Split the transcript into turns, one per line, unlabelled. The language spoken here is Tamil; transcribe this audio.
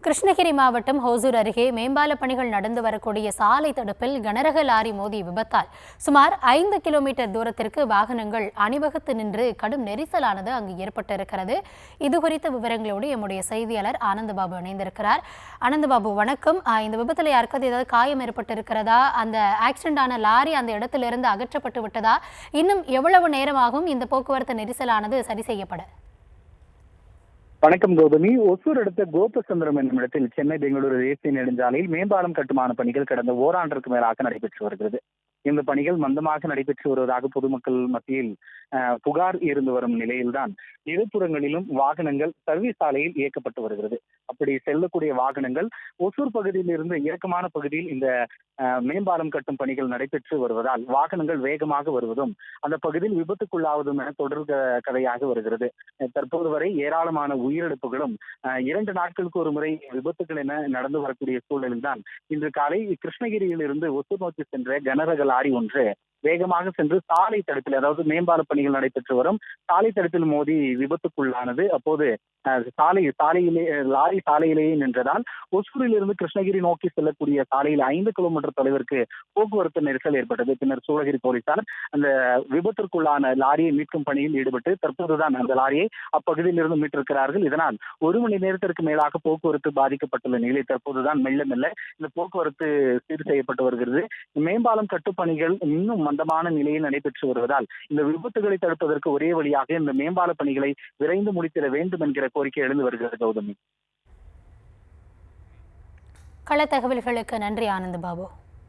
கிருஷ்ணகிரி மாவட்டம் ஹோசூர் அருகே மேம்பால பணிகள் நடந்து வரக்கூடிய சாலை தடுப்பில் கனரக லாரி மோதிய விபத்தால் சுமார் 5 கிலோமீட்டர் தூரத்திற்கு வாகனங்கள் அணிவகுத்து நின்று கடும் நெரிசலானது அங்கு ஏற்பட்டிருக்கிறது. இதுகுறித்த விவரங்களோடு எம்முடைய செய்தியாளர் ஆனந்தபாபு இணைந்திருக்கிறார். ஆனந்தபாபு, வணக்கம். இந்த விபத்தில் யாருக்காவது ஏதாவது காயம் ஏற்பட்டிருக்கிறதா? அந்த ஆக்சிடென்ட் ஆன லாரி அந்த இடத்திலிருந்து அகற்றப்பட்டு விட்டதா? இன்னும் எவ்வளவு நேரமாகும் இந்த போக்குவரத்து நெரிசலானது சரி செய்யப்பட?
வணக்கம் கௌதமி. ஒசூர் அடுத்த கோபசந்திரம் என்னும் இடத்தில் சென்னை பெங்களூரு தேசிய நெடுஞ்சாலையில் மேம்பாலம் கட்டுமான பணிகள் கடந்த ஓராண்டிற்கு மேலாக நடைபெற்று வருகிறது. இந்த பணிகள் மந்தமாக நடைபெற்று வருவதாக பொதுமக்கள் மத்தியில் புகார் இருந்து வரும் நிலையில்தான் இருபுறங்களிலும் வாகனங்கள் சர்வீஸ் சாலையில் இயக்கப்பட்டு வருகிறது. அப்படி செல்லக்கூடிய வாகனங்கள் ஒசூர் பகுதியில் இருந்து இறக்கமான பகுதியில் இந்த மேம்பாலம் கட்டும் பணிகள் நடைபெற்று வருவதால் வாகனங்கள் வேகமாக வருவதும் அந்த பகுதியில் விபத்துக்குள்ளாவதும் என தொடர் கதையாக வருகிறது. தற்போது வரை ஏராளமான உயிரிழப்புகளும் 2 நாட்களுக்கு ஒரு முறை விபத்துகள் என நடந்து வரக்கூடிய சூழலில் தான் இன்று காலை கிருஷ்ணகிரியில் இருந்து ஒசூர் நோக்கி சென்ற கனரக லாரி ஒன்று வேகமாக சென்று சாலை தடுப்பில், அதாவது மேம்பால பணிகள் நடைபெற்று வரும் சாலை தடுப்பில் மோதி விபத்துக்குள்ளானது. அப்போது லாரி சாலையிலேயே நின்றதால் ஒசூரில் இருந்து கிருஷ்ணகிரி நோக்கி செல்லக்கூடிய சாலையில் 5 கிலோமீட்டர் தொலைவிற்கு போக்குவரத்து நெரிசல் ஏற்பட்டது. பின்னர் சூளகிரி போலீசார் அந்த விபத்திற்குள்ளான லாரியை மீட்கும் பணியில் ஈடுபட்டு தற்போதுதான் அந்த லாரியை அப்பகுதியில் இருந்து மீட்டிருக்கிறார்கள். இதனால் 1 மணி நேரத்திற்கு மேலாக போக்குவரத்து பாதிக்கப்பட்டுள்ள நிலையில் தற்போதுதான் மெல்ல மெல்ல இந்த போக்குவரத்து சீர் செய்யப்பட்டு வருகிறது. மேம்பாலம் கட்டுப்பணிகள் இன்னும் மந்தமான நிலையில் நடைபெற்று வருவதால் இந்த விபத்துகளை தடுப்பதற்கு ஒரே வழியாக இந்த மேம்பால பணிகளை விரைந்து முடித்திட வேண்டும் என்கிற கோரிக்கை எழுந்து வருகிறது. கௌதமி,
கள தகவல்களுக்கு நன்றி ஆனந்த் பாபு.